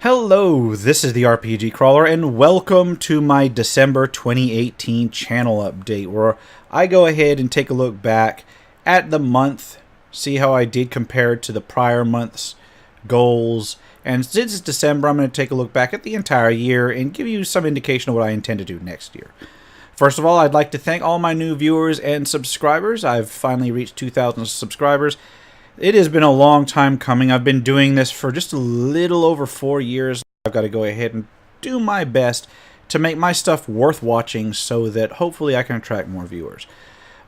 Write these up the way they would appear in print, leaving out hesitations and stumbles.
Hello, this is the RPG Crawler, and welcome to my December 2018 channel update, where I go ahead and take a look back at the month, see how I did compared to the prior month's goals, and since it's December, I'm going to take a look back at the entire year and give you some indication of what I intend to do next year. First of all, I'd like to thank all my new viewers and subscribers. I've finally reached 2,000 subscribers. It has been a long time coming. I've been doing this for just a little over 4 years. I've got to go ahead and do my best to make my stuff worth watching so that hopefully I can attract more viewers.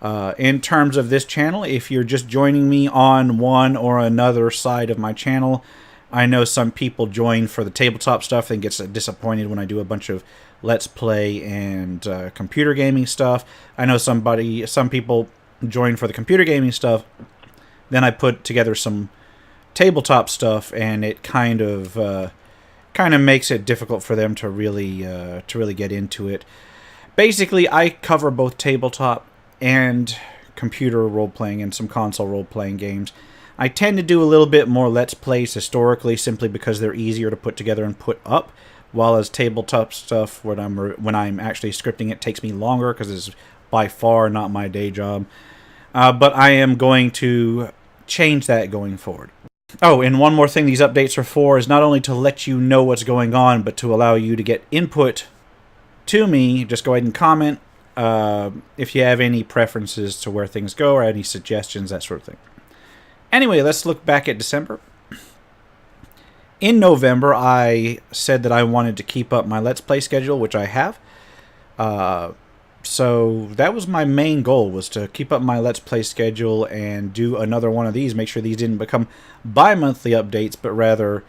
In terms of this channel, if you're just joining me on one or another side of my channel, I know some people join for the tabletop stuff and gets disappointed when I do a bunch of Let's Play and computer gaming stuff. I know some people join for the computer gaming stuff. Then I put together some tabletop stuff, and it kind of makes it difficult for them to really get into it. Basically, I cover both tabletop and computer role-playing and some console role-playing games. I tend to do a little bit more Let's Plays historically, simply because they're easier to put together and put up, while as tabletop stuff, when I'm actually scripting it, takes me longer because it's by far not my day job. But I am going to change that going forward. Oh, and one more thing these updates are for is not only to let you know what's going on, but to allow you to get input to me. Just go ahead and comment if you have any preferences to where things go or any suggestions, that sort of thing. Anyway, let's look back at December. In November, I said that I wanted to keep up my Let's Play schedule, which I have. So that was my main goal, was to keep up my Let's Play schedule and do another one of these. Make sure these didn't become bi-monthly updates, but rather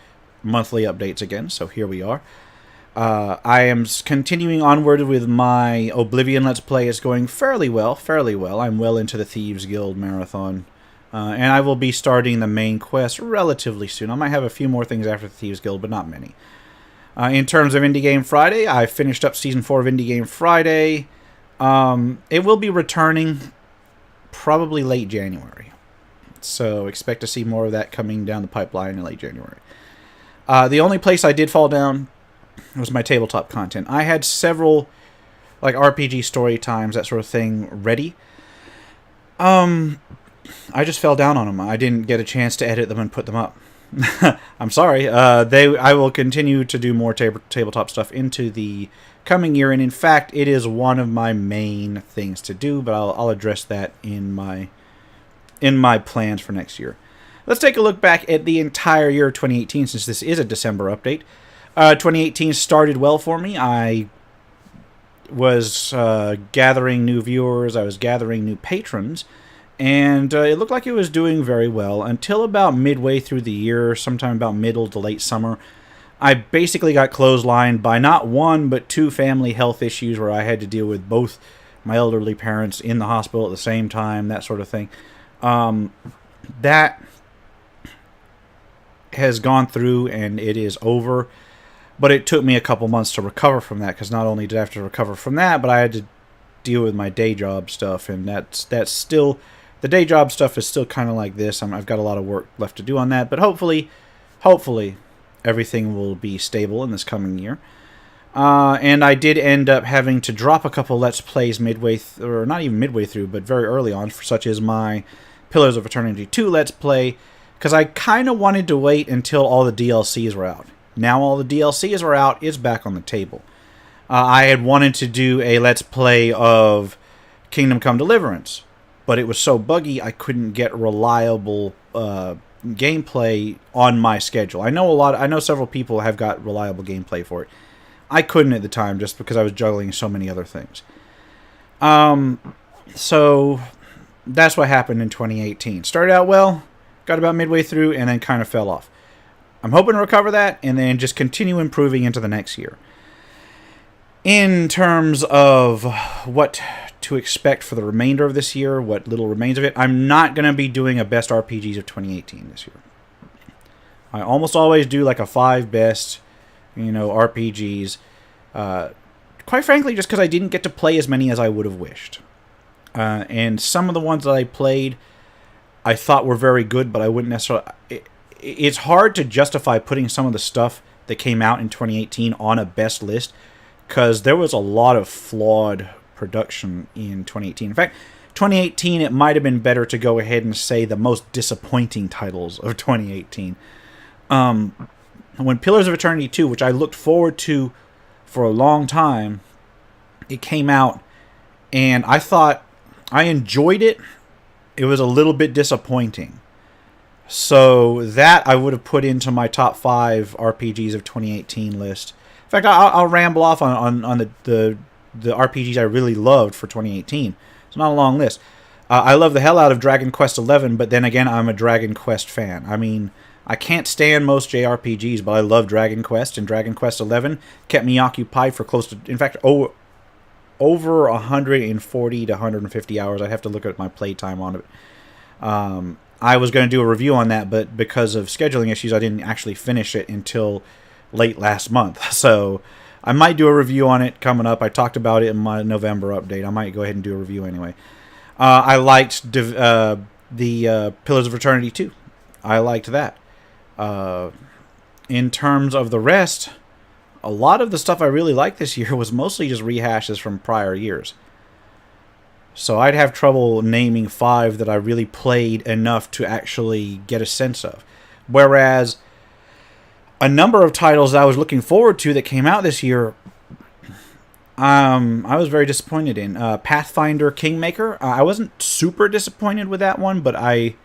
monthly updates again. So here we are. I am continuing onward with my Oblivion Let's Play. It's going fairly well. I'm well into the Thieves Guild Marathon. And I will be starting the main quest relatively soon. I might have a few more things after the Thieves Guild, but not many. In terms of Indie Game Friday, I finished up Season 4 of Indie Game Friday. It will be returning probably late January. So expect to see more of that coming down the pipeline in late January. The only place I did fall down was my tabletop content. I had several like RPG story times, that sort of thing, ready. I just fell down on them. I didn't get a chance to edit them and put them up. I'm sorry. I will continue to do more tabletop stuff into the coming year, and in fact, it is one of my main things to do. But I'll address that in my plans for next year. Let's take a look back at the entire year of 2018, since this is a December update. 2018 started well for me. I was gathering new viewers. I was gathering new patrons. And it looked like it was doing very well until about midway through the year, sometime about middle to late summer. I basically got clotheslined by not one, but two family health issues where I had to deal with both my elderly parents in the hospital at the same time, that sort of thing. That has gone through and it is over. But it took me a couple months to recover from that, because not only did I have to recover from that, but I had to deal with my day job stuff, and that's still... The day job stuff is still kind of like this. I've got a lot of work left to do on that, but hopefully, everything will be stable in this coming year. And I did end up having to drop a couple Let's Plays midway, or not even midway through, but very early on, such as my Pillars of Eternity 2 Let's Play, because I kind of wanted to wait until all the DLCs were out. Now all the DLCs are out, it's back on the table. I had wanted to do a Let's Play of Kingdom Come Deliverance, but it was so buggy I couldn't get reliable gameplay on my schedule. I know several people have got reliable gameplay for it. I couldn't at the time, just because I was juggling so many other things. So that's what happened in 2018. Started out well, got about midway through, and then kind of fell off. I'm hoping to recover that and then just continue improving into the next year. In terms of what to expect for the remainder of this year, what little remains of it, I'm not going to be doing a best RPGs of 2018 this year. I almost always do like a 5 best, RPGs. Quite frankly, just because I didn't get to play as many as I would have wished. And some of the ones that I played, I thought were very good, but I wouldn't necessarily... It's hard to justify putting some of the stuff that came out in 2018 on a best list, because there was a lot of flawed production in 2018. In fact, 2018, it might have been better to go ahead and say the most disappointing titles of 2018. When Pillars of Eternity 2, which I looked forward to for a long time, it came out, and I thought I enjoyed it. It was a little bit disappointing. So that I would have put into my top 5 RPGs of 2018 list. In fact, I'll ramble off on the RPGs I really loved for 2018. It's not a long list. I love the hell out of Dragon Quest XI, but then again, I'm a Dragon Quest fan. I mean, I can't stand most JRPGs, but I love Dragon Quest, and Dragon Quest XI kept me occupied for close to, in fact, over 140 to 150 hours. I'd have to look at my playtime on it. I was going to do a review on that, but because of scheduling issues, I didn't actually finish it until late last month. So I might do a review on it coming up. I talked about it in my November update. I might go ahead and do a review anyway. I liked the Pillars of Eternity 2. I liked that. In terms of the rest, a lot of the stuff I really liked this year was mostly just rehashes from prior years. So I'd have trouble naming 5 that I really played enough to actually get a sense of. Whereas a number of titles I was looking forward to that came out this year, I was very disappointed in. Pathfinder Kingmaker, I wasn't super disappointed with that one, but I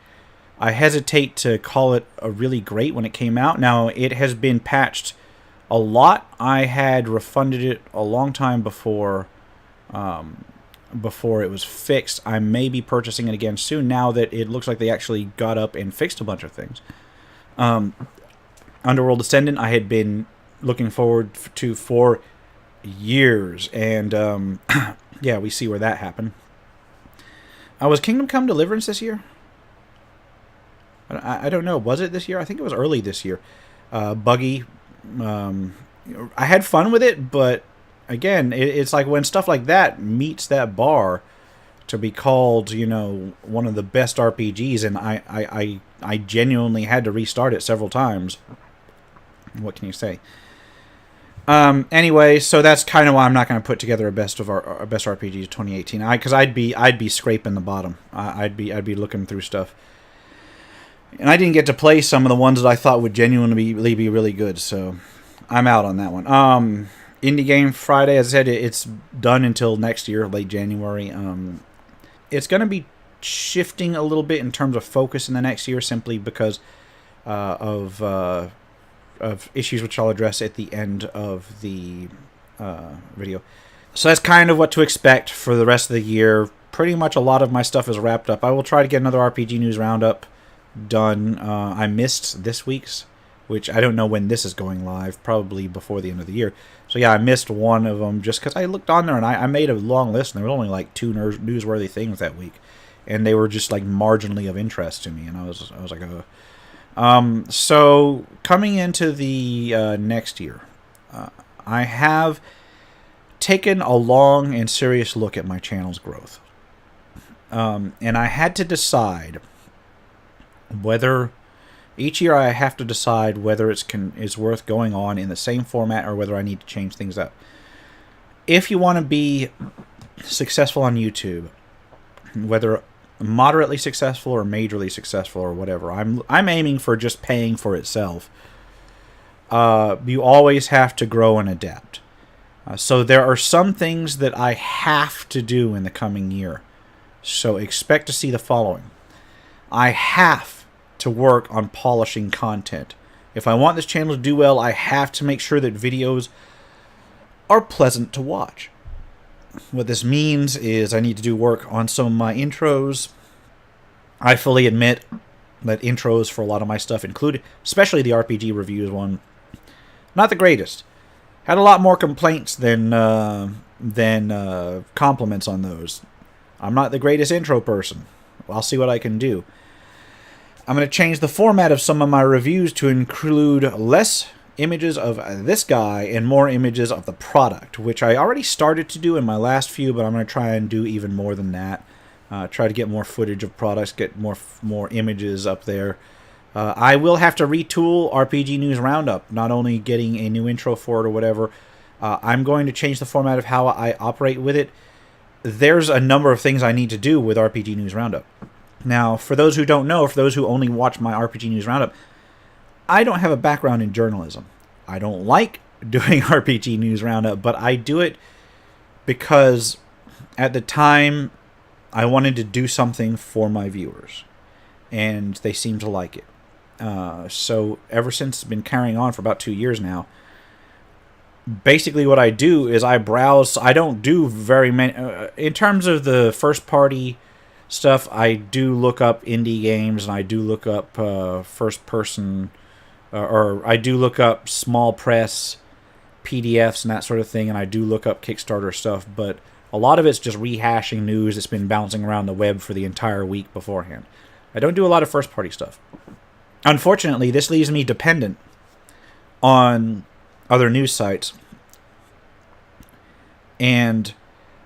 hesitate to call it a really great when it came out. Now, it has been patched a lot. I had refunded it a long time before it was fixed. I may be purchasing it again soon now that it looks like they actually got up and fixed a bunch of things. Underworld Ascendant I had been looking forward to for years, and yeah, we see where that happened. Was Kingdom Come Deliverance this year? I don't know. Was it this year? I think it was early this year. Buggy. I had fun with it, but again, it's like when stuff like that meets that bar to be called, one of the best RPGs, and I genuinely had to restart it several times. What can you say? Anyway, so that's kind of why I'm not going to put together a best RPGs 2018. Because I'd be scraping the bottom. I'd be looking through stuff, and I didn't get to play some of the ones that I thought would genuinely be really good. So I'm out on that one. Indie Game Friday, as I said, it's done until next year, late January. It's going to be shifting a little bit in terms of focus in the next year, simply because of issues which I'll address at the end of the video. So that's kind of what to expect for the rest of the year. Pretty much a lot of my stuff is wrapped up. I will try to get another RPG News Roundup done. I missed this week's, which I don't know when this is going live, probably before the end of the year. So yeah, I missed one of them just because I looked on there and I made a long list, and there were only like 2 newsworthy things that week, and they were just like marginally of interest to me, and I was like, so coming into the next year, I have taken a long and serious look at my channel's growth, and I had to decide whether each year I have to decide whether it's worth going on in the same format or whether I need to change things up. If you want to be successful on YouTube, whether moderately successful or majorly successful or whatever, I'm aiming for just paying for itself. You always have to grow and adapt. So there are some things that I have to do in the coming year. So expect to see the following. I have to work on polishing content. If I want this channel to do well, I have to make sure that videos are pleasant to watch. What this means is I need to do work on some of my intros. I fully admit that intros for a lot of my stuff, included, especially the RPG reviews one, not the greatest. Had a lot more complaints than compliments on those. I'm not the greatest intro person. I'll see what I can do. I'm going to change the format of some of my reviews to include less images of this guy and more images of the product, which I already started to do in my last few, but I'm going to try and do even more than that. Try to get more footage of products, get more images up there, I will have to retool RPG News Roundup, not only getting a new intro for it or whatever. I'm going to change the format of how I operate with it. There's a number of things I need to do with RPG News Roundup. Now, for those who don't know, for those who only watch my RPG News Roundup, I don't have a background in journalism. I don't like doing RPG News Roundup, but I do it because at the time I wanted to do something for my viewers, and they seem to like it. So ever since it's been carrying on for about 2 years now, basically what I do is I browse. I don't do very many in terms of the first party stuff. I do look up indie games, and I do look up first person, or I do look up small press PDFs and that sort of thing, and I do look up Kickstarter stuff, but a lot of it's just rehashing news that's been bouncing around the web for the entire week beforehand. I don't do a lot of first party stuff. Unfortunately, this leaves me dependent on other news sites. And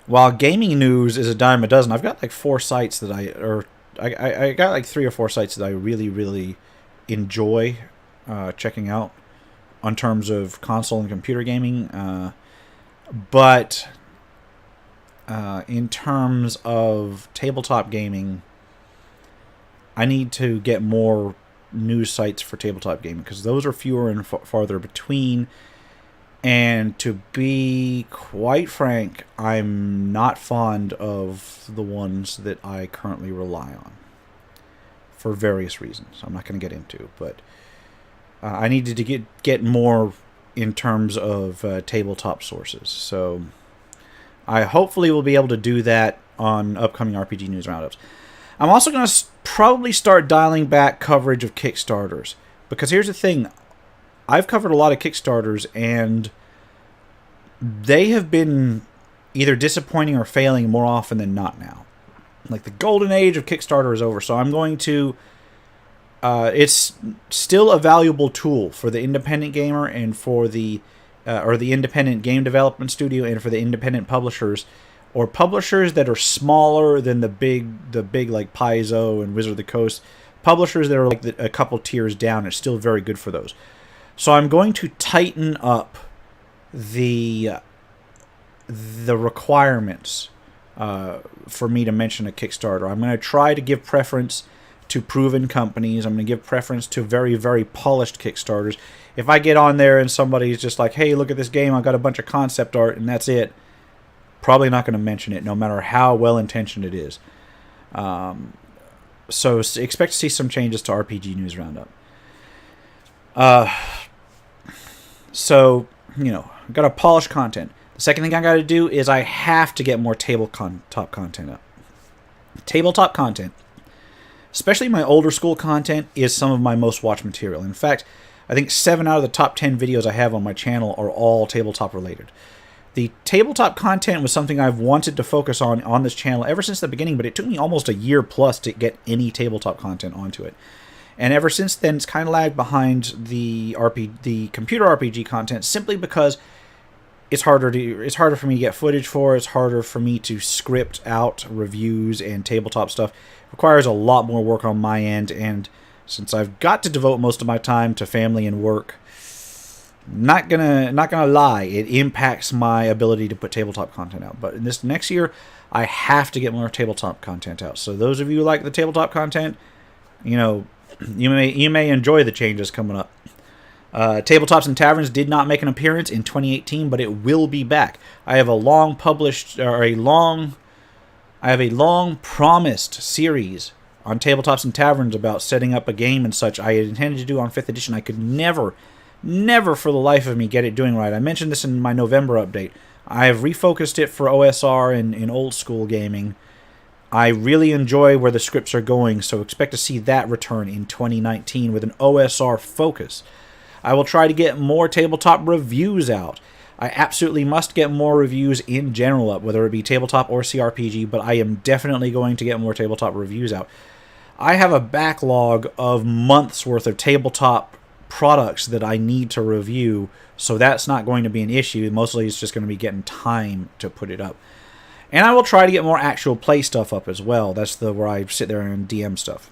while gaming news is a dime a dozen, I've got like 4 sites that I got like 3 or 4 sites that I really, really enjoy checking out on terms of console and computer gaming. But in terms of tabletop gaming, I need to get more news sites for tabletop gaming, because those are fewer and farther between. And to be quite frank, I'm not fond of the ones that I currently rely on for various reasons I'm not going to get into. But I needed to get more in terms of tabletop sources. So I hopefully will be able to do that on upcoming RPG News Roundups. I'm also going to probably start dialing back coverage of Kickstarters, because here's the thing. I've covered a lot of Kickstarters, and they have been either disappointing or failing more often than not now. Like, the golden age of Kickstarter is over, so I'm going to... it's still a valuable tool for the independent gamer and for the independent game development studio, and for the independent publishers, or publishers that are smaller than the big like Paizo and Wizard of the Coast. Publishers that are like a couple tiers down, it's still very good for those. So I'm going to tighten up the requirements for me to mention a Kickstarter. I'm going to try to give preference to proven companies. I'm going to give preference to very, very polished Kickstarters. If I get on there and somebody's just like, hey, look at this game, I've got a bunch of concept art, and that's it, probably not going to mention it, no matter how well-intentioned it is. So expect to see some changes to RPG News Roundup. So, I've got to polish content. The second thing I got to do is I have to get more tabletop content up. Tabletop content, especially my older school content, is some of my most watched material. In fact, I think 7 out of the top 10 videos I have on my channel are all tabletop related. The tabletop content was something I've wanted to focus on this channel ever since the beginning, but it took me almost a year plus to get any tabletop content onto it. And ever since then, it's kind of lagged behind the computer RPG content, simply because it's harder for me to get footage for. It's harder for me to script out reviews, and tabletop stuff requires a lot more work on my end. And since I've got to devote most of my time to family and work, not gonna lie, it impacts my ability to put tabletop content out. But in this next year, I have to get more tabletop content out. So those of you who like the tabletop content, you may enjoy the changes coming up. Tabletops and Taverns did not make an appearance in 2018, but it will be back. I have a long promised series on Tabletops and Taverns about setting up a game and such. I had intended to do on 5th edition. I could never for the life of me get it doing right. I mentioned this in my November update. I have refocused it for OSR and old school gaming. I really enjoy where the scripts are going, so expect to see that return in 2019 with an OSR focus. I will try to get more tabletop reviews out. I absolutely must get more reviews in general up, whether it be tabletop or CRPG, but I am definitely going to get more tabletop reviews out. I have a backlog of months worth of tabletop products that I need to review, so that's not going to be an issue. Mostly it's just going to be getting time to put it up. And I will try to get more actual play stuff up as well. That's where I sit there and DM stuff.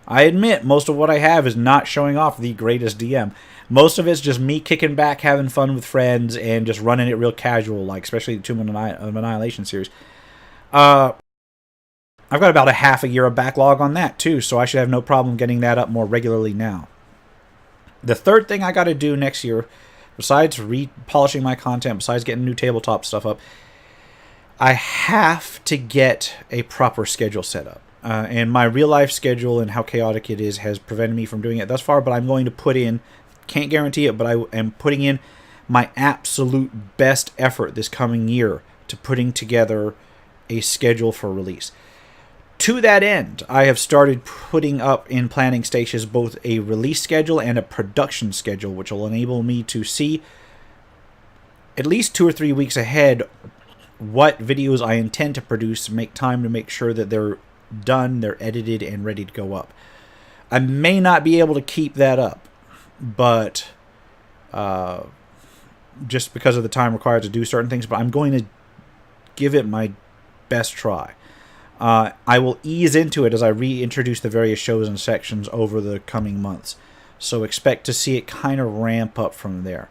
I admit most of what I have is not showing off the greatest DM. Most of it's just me kicking back, having fun with friends, and just running it real casual, like especially the Tomb of Annihilation series. I've got about a half a year of backlog on that too, so I should have no problem getting that up more regularly now. The third thing I got to do next year, besides repolishing my content, besides getting new tabletop stuff up, I have to get a proper schedule set up. And my real life schedule and how chaotic it is has prevented me from doing it thus far, but I'm going to put in, can't guarantee it, but I am putting in my absolute best effort this coming year to putting together a schedule for release. To that end, I have started putting up in planning stations both a release schedule and a production schedule, which will enable me to see at least 2 or 3 weeks ahead what videos I intend to produce, make time to make sure that they're done, they're edited, and ready to go up. I may not be able to keep that up, but just because of the time required to do certain things, but I'm going to give it my best try. I will ease into it as I reintroduce the various shows and sections over the coming months. So expect to see it kind of ramp up from there.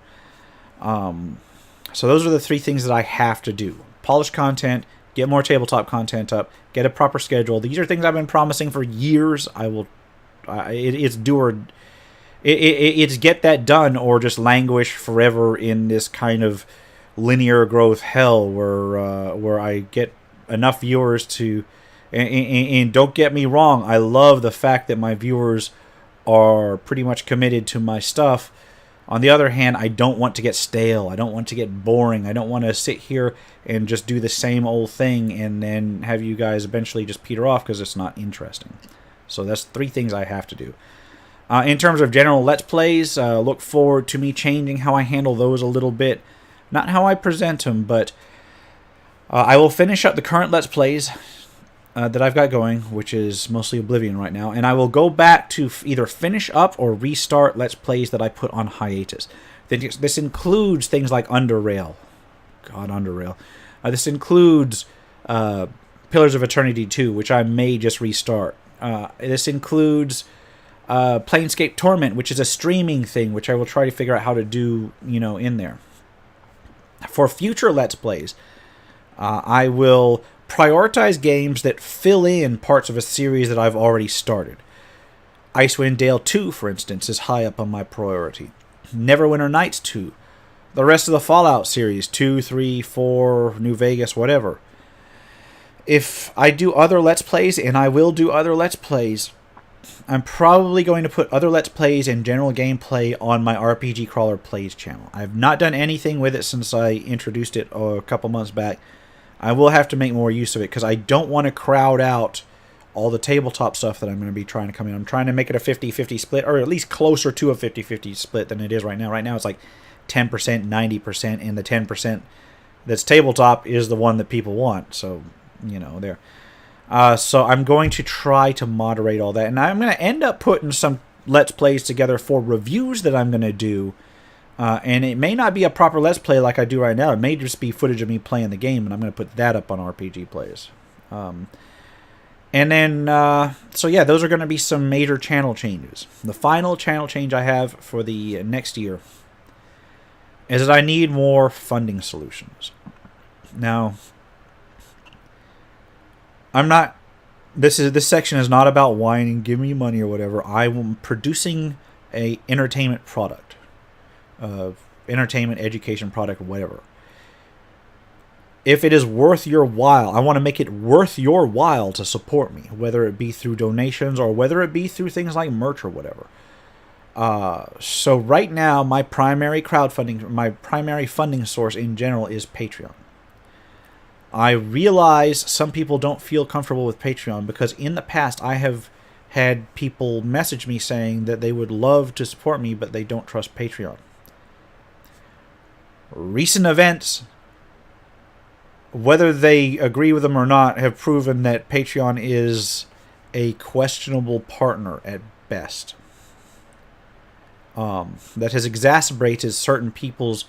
So those are the 3 things that I have to do. Polish content, get more tabletop content up, get a proper schedule. These are things I've been promising for years. It's get that done or just languish forever in this kind of linear growth hell where I get enough viewers to... And don't get me wrong, I love the fact that my viewers are pretty much committed to my stuff. On the other hand, I don't want to get stale. I don't want to get boring. I don't want to sit here and just do the same old thing and then have you guys eventually just peter off because it's not interesting. So that's 3 things I have to do. In terms of general Let's Plays, look forward to me changing how I handle those a little bit. Not how I present them, but I will finish up the current Let's Plays that I've got going, which is mostly Oblivion right now, and I will go back to either finish up or restart Let's Plays that I put on hiatus. This includes things like Underrail. God, Underrail. This includes Pillars of Eternity 2, which I may just restart. This includes Planescape Torment, which is a streaming thing, which I will try to figure out how to do, in there. For future Let's Plays, I will prioritize games that fill in parts of a series that I've already started. Icewind Dale 2, for instance, is high up on my priority. Neverwinter Nights 2. The rest of the Fallout series, 2, 3, 4, New Vegas, whatever. If I do other Let's Plays, and I will do other Let's Plays, I'm probably going to put other Let's Plays and general gameplay on my RPG Crawler Plays channel. I have not done anything with it since I introduced it a couple months back. I will have to make more use of it because I don't want to crowd out all the tabletop stuff that I'm going to be trying to come in. I'm trying to make it a 50-50 split, or at least closer to a 50-50 split than it is right now. Right now it's like 10%, 90%, and the 10% that's tabletop is the one that people want. So, there. So I'm going to try to moderate all that. And I'm going to end up putting some Let's Plays together for reviews that I'm going to do. And it may not be a proper Let's Play like I do right now. It may just be footage of me playing the game, and I'm going to put that up on RPG Plays. And then, so yeah, those are going to be some major channel changes. The final channel change I have for the next year is that I need more funding solutions. Now, this section is not about whining, give me money or whatever. I'm producing a entertainment product. Entertainment, education product, whatever. If it is worth your while, I want to make it worth your while to support me, whether it be through donations or whether it be through things like merch or whatever. So right now, my primary funding source in general is Patreon. I realize some people don't feel comfortable with Patreon because in the past I have had people message me saying that they would love to support me, but they don't trust Patreon. Recent events, whether they agree with them or not, have proven that Patreon is a questionable partner at best. That has exacerbated certain people's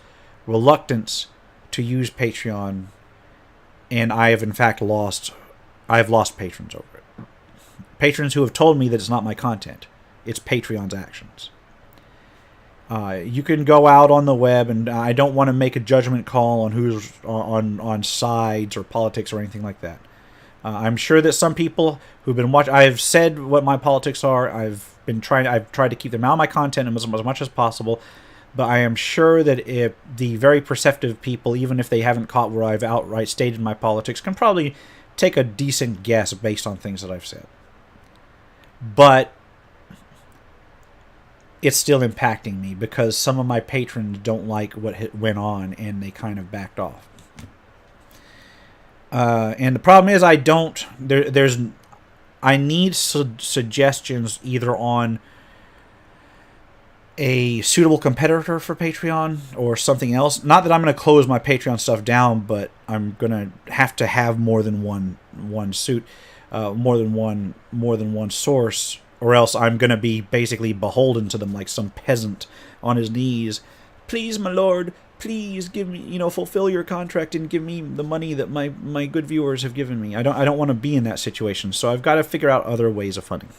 reluctance to use Patreon, and I have in fact lost patrons over it. patrons who have told me that it's not my content. It's Patreon's actions. You can go out on the web, and I don't want to make a judgment call on who's on sides or politics or anything like that. I'm sure that some people who've been watching, I've said what my politics are. I've tried to keep them out of my content as much as possible. But I am sure that if the very perceptive people, even if they haven't caught where I've outright stated my politics, can probably take a decent guess based on things that I've said. But it's still impacting me because some of my patrons don't like what went on and they kind of backed off. And the problem is I need suggestions either on a suitable competitor for Patreon or something else. Not that I'm going to close my Patreon stuff down, but I'm going to have more than one suit, more than one source, or else I'm going to be basically beholden to them like some peasant on his knees. Please, my lord, please give me, fulfill your contract and give me the money that my good viewers have given me. I don't want to be in that situation, so I've got to figure out other ways of funding.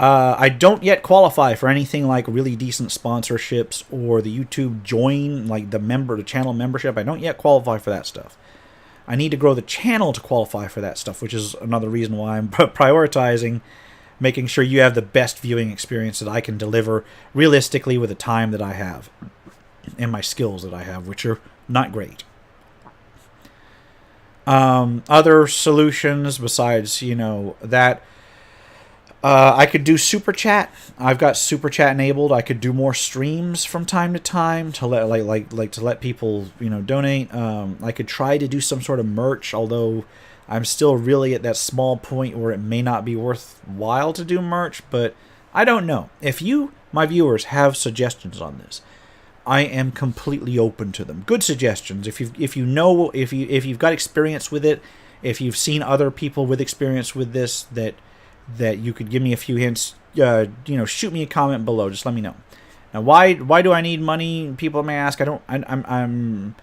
I don't yet qualify for anything like really decent sponsorships or the YouTube join, like the channel membership. I don't yet qualify for that stuff. I need to grow the channel to qualify for that stuff, which is another reason why I'm prioritizing making sure you have the best viewing experience that I can deliver realistically with the time that I have and my skills that I have, which are not great. Other solutions besides, that... I could do Super Chat. I've got Super Chat enabled. I could do more streams from time to time to let people donate. I could try to do some sort of merch, although I'm still really at that small point where it may not be worthwhile to do merch. But I don't know. If you, my viewers, have suggestions on this, I am completely open to them. Good suggestions. If you've got experience with it, if you've seen other people with experience with this that you could give me a few hints, shoot me a comment below. Just let me know. Now, why do I need money? People may ask. I'm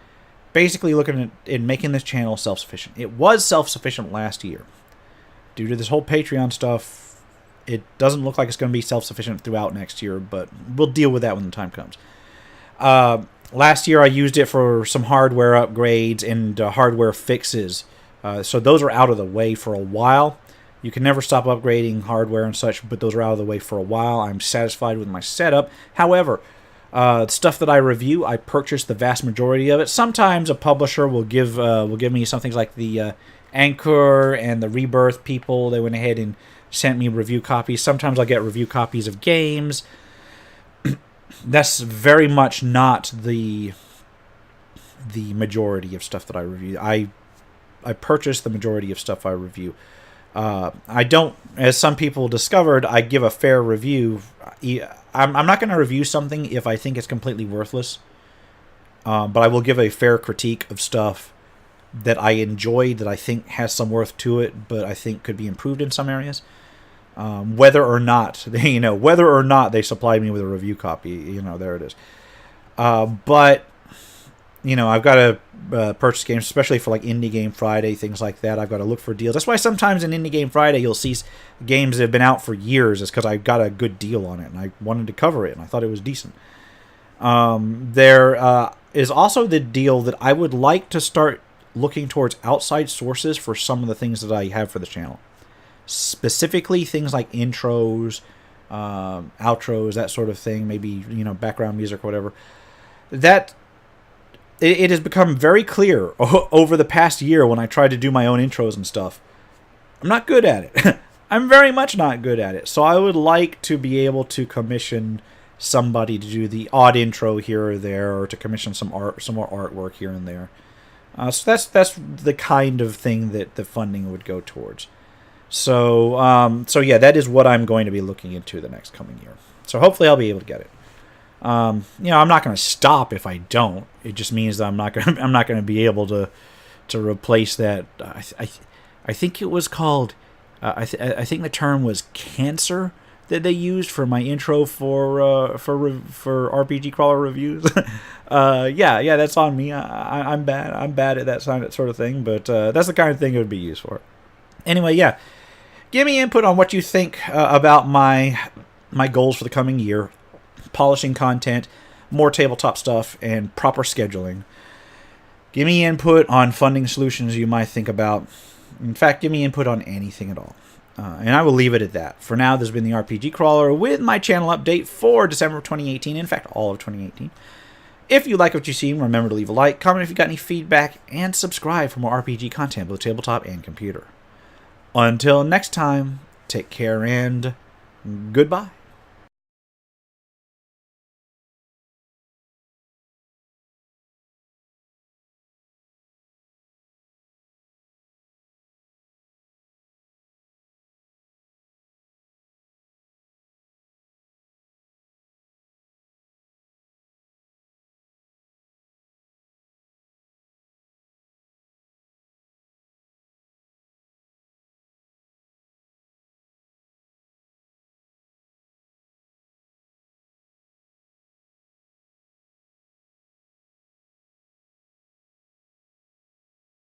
basically looking at making this channel self-sufficient. It was self-sufficient last year. Due to this whole Patreon stuff, it doesn't look like it's going to be self-sufficient throughout next year, but we'll deal with that when the time comes. Last year, I used it for some hardware upgrades and hardware fixes. So those are out of the way for a while. You can never stop upgrading hardware and such, but those are out of the way for a while. I'm satisfied with my setup. However, stuff that I review, I purchase the vast majority of it. Sometimes a publisher will give me some things like the Anchor and the Rebirth people. They went ahead and sent me review copies. Sometimes I'll get review copies of games. That's very much not the majority of stuff that I review. I purchase the majority of stuff I review. I don't, as some people discovered, I give a fair review. I'm not going to review something if I think it's completely worthless. But I will give a fair critique of stuff that I enjoyed, that I think has some worth to it, but I think could be improved in some areas. Whether or not they supplied me with a review copy, there it is. But I've got to purchase games, especially for like Indie Game Friday, things like that. I've got to look for deals. That's why sometimes in Indie Game Friday you'll see games that have been out for years. It's because I got a good deal on it and I wanted to cover it and I thought it was decent. There is also the deal that I would like to start looking towards outside sources for some of the things that I have for the channel. Specifically things like intros, outros, that sort of thing. Maybe, background music or whatever. It has become very clear over the past year when I tried to do my own intros and stuff. I'm not good at it. I'm very much not good at it. So I would like to be able to commission somebody to do the odd intro here or there, or to commission some more artwork here and there. So that's the kind of thing that the funding would go towards. So yeah, that is what I'm going to be looking into the next coming year. So hopefully I'll be able to get it. I'm not going to stop if I don't. It just means that I'm not going to be able to replace that. I think it was called. I think the term was cancer that they used for my intro for RPG crawler reviews. Yeah, that's on me. I'm bad at that sort of thing. But that's the kind of thing it would be used for. Anyway, yeah. Give me input on what you think about my goals for the coming year, polishing content, more tabletop stuff, and proper scheduling. Give me input on funding solutions you might think about. In fact, give me input on anything at all. And I will leave it at that. For now, this has been the RPG Crawler with my channel update for December 2018. In fact, all of 2018. If you like what you see, remember to leave a like, comment if you got any feedback, and subscribe for more RPG content, both tabletop and computer. Until next time, take care and goodbye.